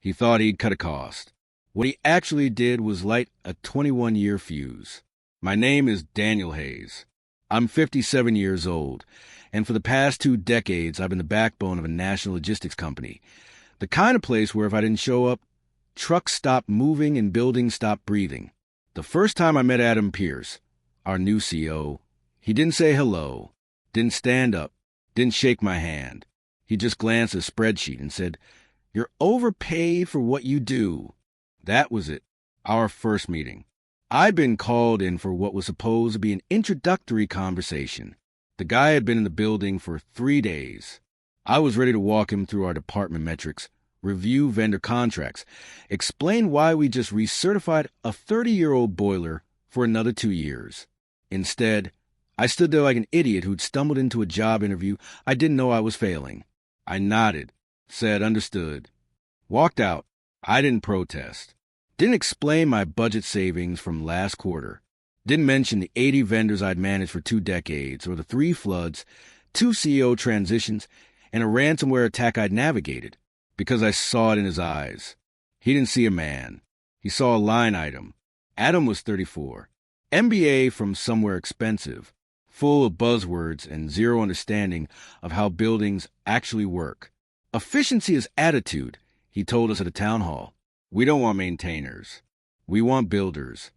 He thought he'd cut a cost. What he actually did was light a 21-year fuse. My name is Daniel Hayes. I'm 57 years old, and for the past 2 decades, I've been the backbone of a national logistics company. The kind of place where if I didn't show up, trucks stopped moving and buildings stopped breathing. The first time I met Adam Pierce, our new CEO, he didn't say hello, didn't stand up, didn't shake my hand. He just glanced at a spreadsheet and said, "You're overpaid for what you do." That was it, our first meeting. I'd been called in for what was supposed to be an introductory conversation. The guy had been in the building for 3 days. I was ready to walk him through our department metrics, review vendor contracts, explain why we just recertified a 30-year-old boiler for another 2 years. Instead, I stood there like an idiot who'd stumbled into a job interview I didn't know I was failing. I nodded, said understood, walked out. I didn't protest. Didn't explain my budget savings from last quarter. Didn't mention the 80 vendors I'd managed for 2 decades, or the 3 floods, 2 CEO transitions, and a ransomware attack I'd navigated, because I saw it in his eyes. He didn't see a man. He saw a line item. Adam was 34, MBA from somewhere expensive, full of buzzwords and zero understanding of how buildings actually work. Efficiency is attitude, he told us at a town hall. We don't want maintainers. We want builders.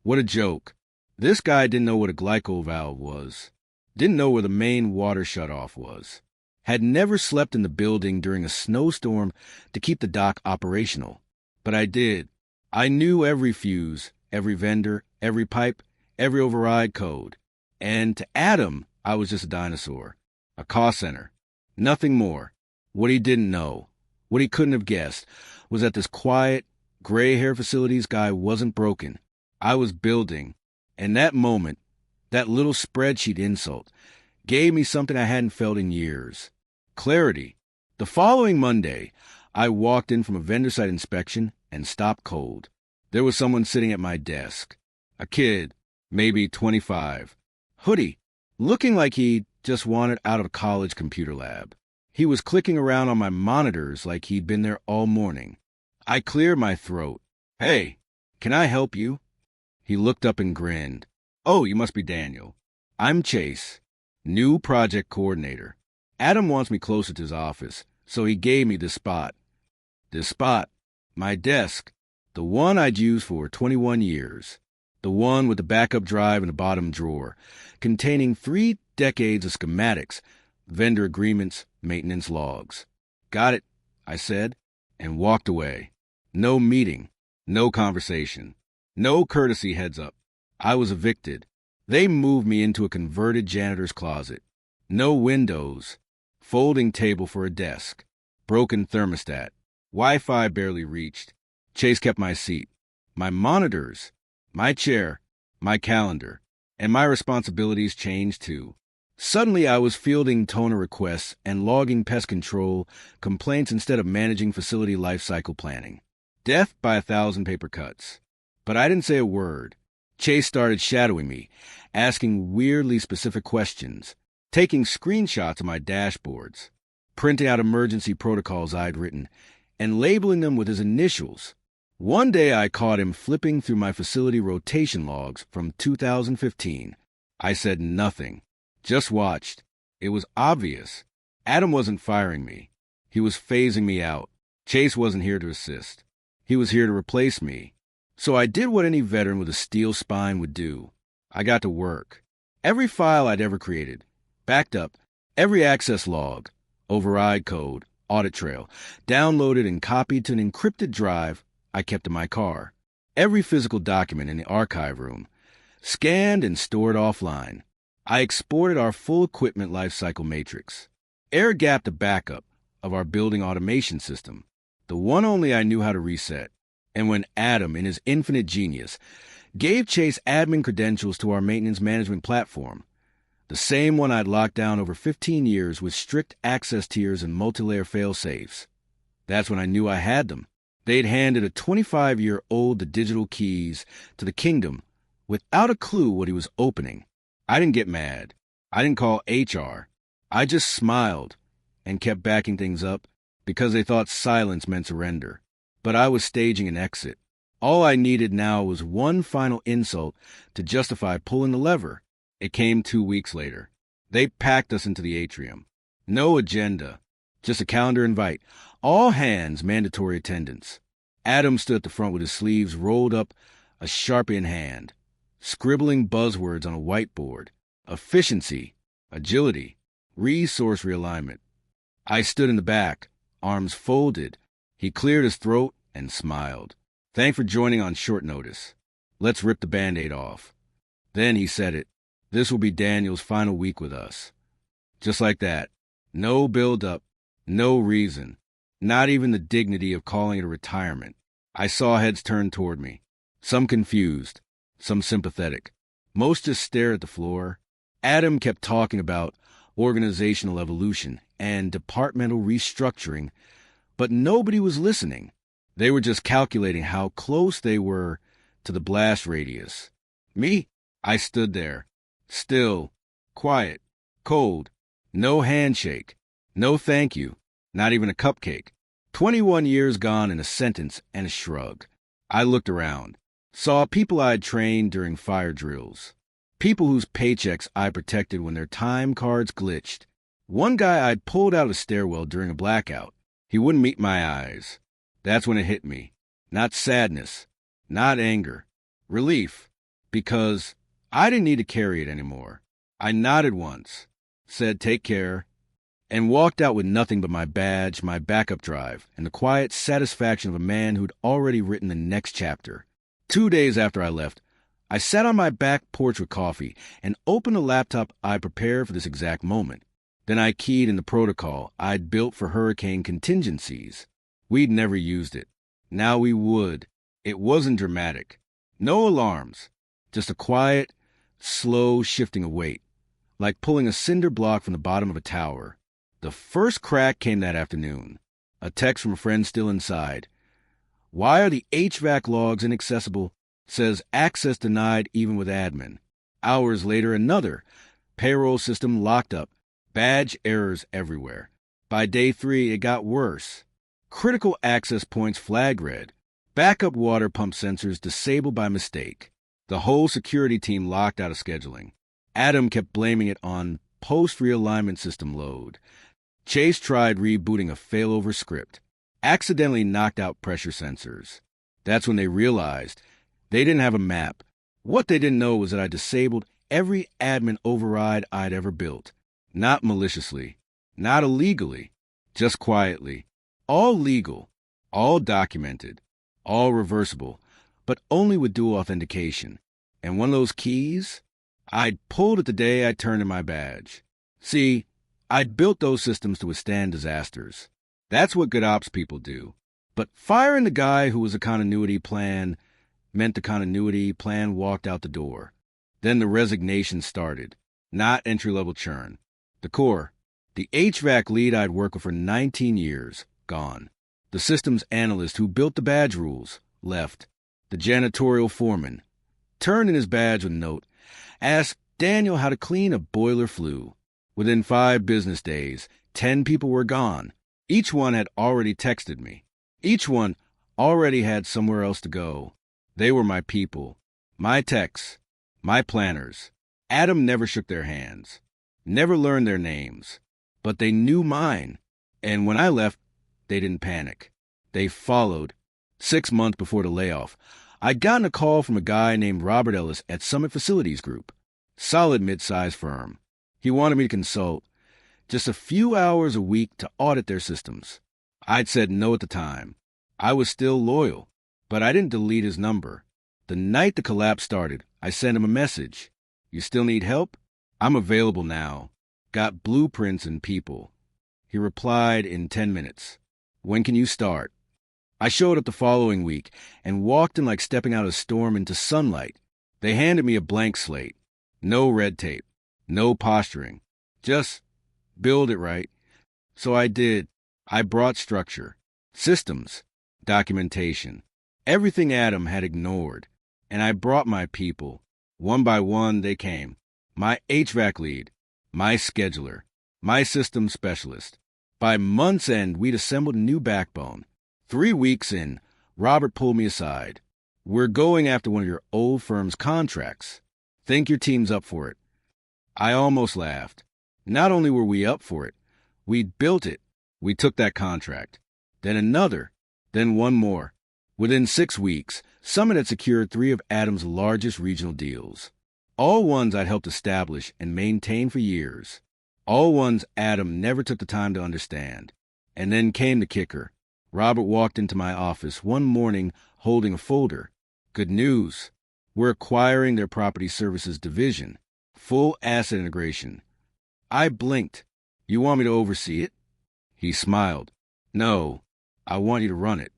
What a joke. This guy didn't know what a glycol valve was. Didn't know where the main water shutoff was. Had never slept in the building during a snowstorm to keep the dock operational. But I did. I knew every fuse, every vendor, every pipe, every override code. And to Adam, I was just a dinosaur. A cost center. Nothing more. What he didn't know, what he couldn't have guessed, was that this quiet, gray-hair facilities guy wasn't broken. I was building. And that moment, that little spreadsheet insult, gave me something I hadn't felt in years. Clarity. The following Monday, I walked in from a vendor site inspection and stopped cold. There was someone sitting at my desk. A kid, maybe 25. Hoodie, looking like he just wanted out of a college computer lab. He was clicking around on my monitors like he'd been there all morning. I cleared my throat. "Hey, can I help you?" He looked up and grinned. "Oh, you must be Daniel. I'm Chase, new project coordinator. Adam wants me closer to his office, so he gave me this spot. This spot, my desk, the one I'd used for 21 years. The one with the backup drive in the bottom drawer, containing 3 decades of schematics, vendor agreements, maintenance logs. Got it, I said, and walked away. No meeting, no conversation, no courtesy heads up. I was evicted. They moved me into a converted janitor's closet. No windows, folding table for a desk, broken thermostat, Wi-Fi barely reached. Chase kept my seat, my monitors, my chair, my calendar, and my responsibilities changed too. Suddenly I was fielding toner requests and logging pest control complaints instead of managing facility life cycle planning. Death by 1,000 paper cuts. But I didn't say a word. Chase started shadowing me, asking weirdly specific questions, taking screenshots of my dashboards, printing out emergency protocols I'd written, and labeling them with his initials. One day I caught him flipping through my facility rotation logs from 2015. I said nothing, just watched. It was obvious. Adam wasn't firing me. He was phasing me out. Chase wasn't here to assist. He was here to replace me. So I did what any veteran with a steel spine would do. I got to work. Every file I'd ever created, backed up, every access log, override code, audit trail, downloaded and copied to an encrypted drive I kept in my car. Every physical document in the archive room, scanned and stored offline. I exported our full equipment lifecycle matrix, air-gapped a backup of our building automation system, the one only I knew how to reset. And when Adam, in his infinite genius, gave Chase admin credentials to our maintenance management platform, the same one I'd locked down over 15 years with strict access tiers and multi-layer fail-safes, that's when I knew I had them. They'd handed a 25-year-old the digital keys to the kingdom without a clue what he was opening. I didn't get mad. I didn't call HR. I just smiled and kept backing things up because they thought silence meant surrender. but I was staging an exit. All I needed now was one final insult to justify pulling the lever. It came 2 weeks later. They packed us into the atrium. No agenda, just a calendar invite. All hands, mandatory attendance. Adam stood at the front with his sleeves rolled up, a Sharpie in hand, scribbling buzzwords on a whiteboard. Efficiency, agility, resource realignment. I stood in the back, arms folded. He cleared his throat and smiled. Thanks for joining on short notice. Let's rip the Band-Aid off. Then he said it. This will be Daniel's final week with us. Just like that. No build-up, no reason, not even the dignity of calling it a retirement. I saw heads turn toward me, some confused, some sympathetic. Most just stared at the floor. Adam kept talking about organizational evolution and departmental restructuring, but nobody was listening. They were just calculating how close they were to the blast radius. Me? I stood there, still, quiet, cold, no handshake, no thank you, not even a cupcake. 21 years gone in a sentence and a shrug. I looked around, saw people I'd trained during fire drills, people whose paychecks I protected when their time cards glitched. One guy I'd pulled out of a stairwell during a blackout. He wouldn't meet my eyes. That's when it hit me. Not sadness, not anger, relief, because I didn't need to carry it anymore. I nodded once, said take care, and walked out with nothing but my badge, my backup drive, and the quiet satisfaction of a man who'd already written the next chapter. 2 days after I left, I sat on my back porch with coffee and opened a laptop I prepared for this exact moment. Then I keyed in the protocol I'd built for hurricane contingencies. We'd never used it. Now we would. It wasn't dramatic. No alarms. Just a quiet, slow shifting of weight, like pulling a cinder block from the bottom of a tower. The first crack came that afternoon. A text from a friend still inside. Why are the HVAC logs inaccessible? Says access denied even with admin. Hours later, another. Payroll system locked up. Badge errors everywhere. By day 3, it got worse. Critical access points flag red. Backup water pump sensors disabled by mistake. The whole security team locked out of scheduling. Adam kept blaming it on post-realignment system load. Chase tried rebooting a failover script. Accidentally knocked out pressure sensors. That's when they realized they didn't have a map. What they didn't know was that I disabled every admin override I'd ever built. Not maliciously, not illegally, just quietly. All legal, all documented, all reversible, but only with dual authentication. And one of those keys, I'd pulled it the day I turned in my badge. See, I'd built those systems to withstand disasters. That's what good ops people do. But firing the guy who was a continuity plan meant the continuity plan walked out the door. Then the resignation started, not entry-level churn. The core, the HVAC lead I'd worked with for 19 years, gone. The systems analyst who built the badge rules, left. The janitorial foreman, turned in his badge with a note, asked Daniel how to clean a boiler flue. Within 5 business days, 10 people were gone. Each one had already texted me. Each one already had somewhere else to go. They were my people, my techs, my planners. Adam never shook their hands, never learned their names, but they knew mine. And when I left, they didn't panic. They followed. 6 months before the layoff, I'd gotten a call from a guy named Robert Ellis at Summit Facilities Group. Solid mid-sized firm. He wanted me to consult, just a few hours a week to audit their systems. I'd said no at the time. I was still loyal, but I didn't delete his number. The night the collapse started, I sent him a message. You still need help? I'm available now. Got blueprints and people. He replied in 10 minutes. When can you start? I showed up the following week and walked in like stepping out of a storm into sunlight. They handed me a blank slate. No red tape. No posturing. Just build it right. So I did. I brought structure, systems, documentation, everything Adam had ignored. And I brought my people. One by one, they came. My HVAC lead, my scheduler, my systems specialist. By month's end, we'd assembled a new backbone. 3 weeks in, Robert pulled me aside. We're going after one of your old firm's contracts. Think your team's up for it. I almost laughed. Not only were we up for it, we'd built it. We took that contract. Then another. Then one more. Within 6 weeks, Summit had secured 3 of Adam's largest regional deals. All ones I'd helped establish and maintain for years. All ones Adam never took the time to understand. And then came the kicker. Robert walked into my office one morning holding a folder. Good news. We're acquiring their property services division. Full asset integration. I blinked. You want me to oversee it? He smiled. No, I want you to run it.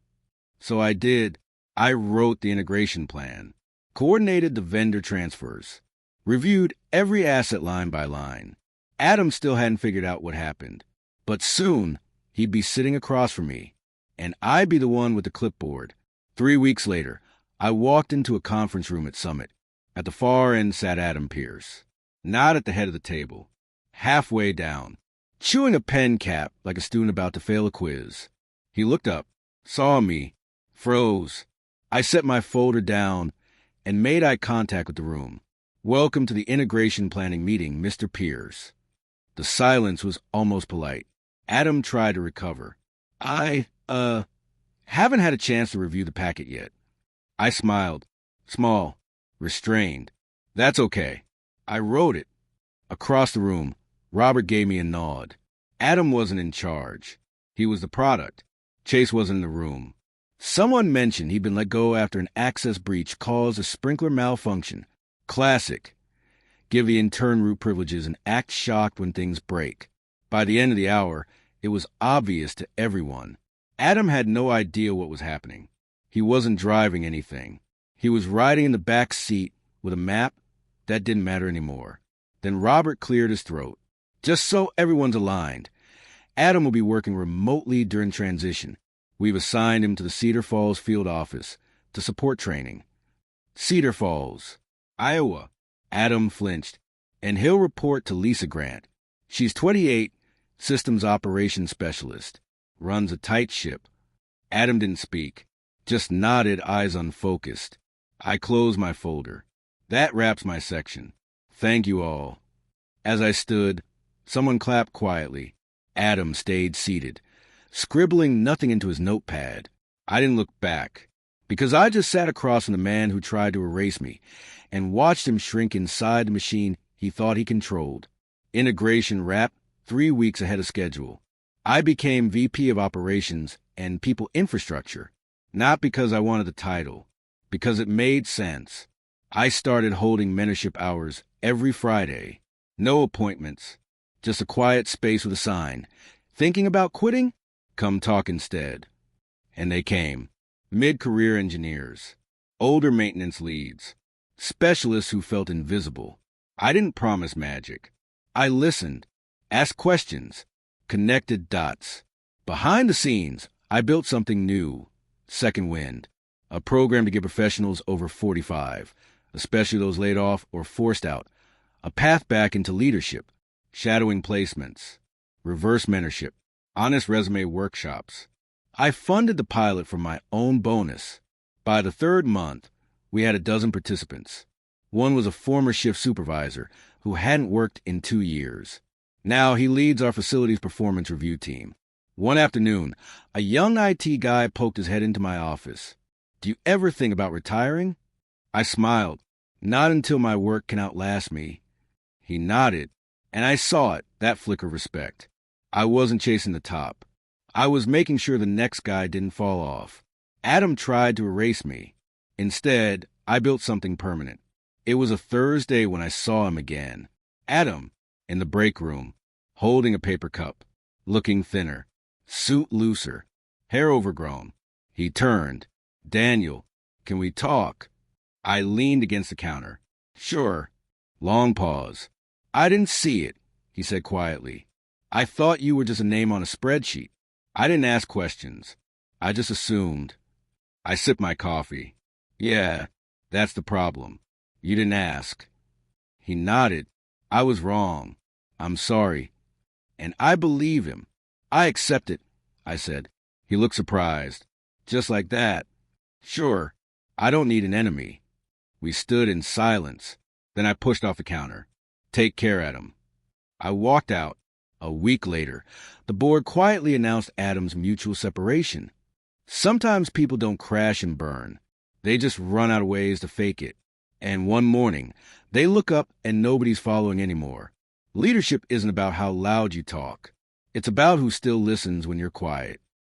So I did. I wrote the integration plan, coordinated the vendor transfers, reviewed every asset line by line. Adam still hadn't figured out what happened, but soon he'd be sitting across from me, and I'd be the one with the clipboard. 3 weeks later, I walked into a conference room at Summit. At the far end sat Adam Pierce, not at the head of the table, halfway down, chewing a pen cap like a student about to fail a quiz. He looked up, saw me, froze. I set my folder down and made eye contact with the room. Welcome to the integration planning meeting, Mr. Pierce. The silence was almost polite. Adam tried to recover. I haven't had a chance to review the packet yet. I smiled. Small. Restrained. That's okay. I wrote it. Across the room, Robert gave me a nod. Adam wasn't in charge. He was the product. Chase wasn't in the room. Someone mentioned he'd been let go after an access breach caused a sprinkler malfunction. Classic. Give the intern root privileges and act shocked when things break. By the end of the hour, it was obvious to everyone. Adam had no idea what was happening. He wasn't driving anything. He was riding in the back seat with a map. That didn't matter anymore. Then Robert cleared his throat. Just so everyone's aligned, Adam will be working remotely during transition. We've assigned him to the Cedar Falls field office to support training. Cedar Falls, Iowa. Adam flinched. And he'll report to Lisa Grant. She's 28, systems operations specialist. Runs a tight ship. Adam didn't speak. Just nodded, eyes unfocused. I closed my folder. That wraps my section. Thank you all. As I stood, someone clapped quietly. Adam stayed seated, scribbling nothing into his notepad. I didn't look back, because I just sat across from the man who tried to erase me and watched him shrink inside the machine he thought he controlled. Integration wrapped 3 weeks ahead of schedule. I became VP of Operations and People Infrastructure, not because I wanted the title, because it made sense. I started holding mentorship hours every Friday. No appointments, just a quiet space with a sign. Thinking about quitting? Come talk instead. And they came. Mid-career engineers, older maintenance leads, specialists who felt invisible. I didn't promise magic. I listened, asked questions, connected dots. Behind the scenes, I built something new. Second Wind, a program to give professionals over 45, especially those laid off or forced out, a path back into leadership, shadowing placements, reverse mentorship, honest resume workshops. I funded the pilot from my own bonus. By the 3rd month, we had 12 participants. One was a former shift supervisor who hadn't worked in 2 years. Now he leads our facilities performance review team. One afternoon, a young IT guy poked his head into my office. Do you ever think about retiring? I smiled. Not until my work can outlast me. He nodded, and I saw it, that flicker of respect. I wasn't chasing the top. I was making sure the next guy didn't fall off. Adam tried to erase me. Instead, I built something permanent. It was a Thursday when I saw him again. Adam, in the break room, holding a paper cup, looking thinner, suit looser, hair overgrown. He turned. Daniel, can we talk? I leaned against the counter. Sure. Long pause. I didn't see it, he said quietly. I thought you were just a name on a spreadsheet. I didn't ask questions. I just assumed. I sipped my coffee. Yeah, that's the problem. You didn't ask. He nodded. I was wrong. I'm sorry. And I believe him. I accept it, I said. He looked surprised. Just like that. Sure, I don't need an enemy. We stood in silence. Then I pushed off the counter. Take care, Adam. I walked out. A week later, the board quietly announced Adam's mutual separation. Sometimes people don't crash and burn. They just run out of ways to fake it. And one morning, they look up and nobody's following anymore. Leadership isn't about how loud you talk. It's about who still listens when you're quiet.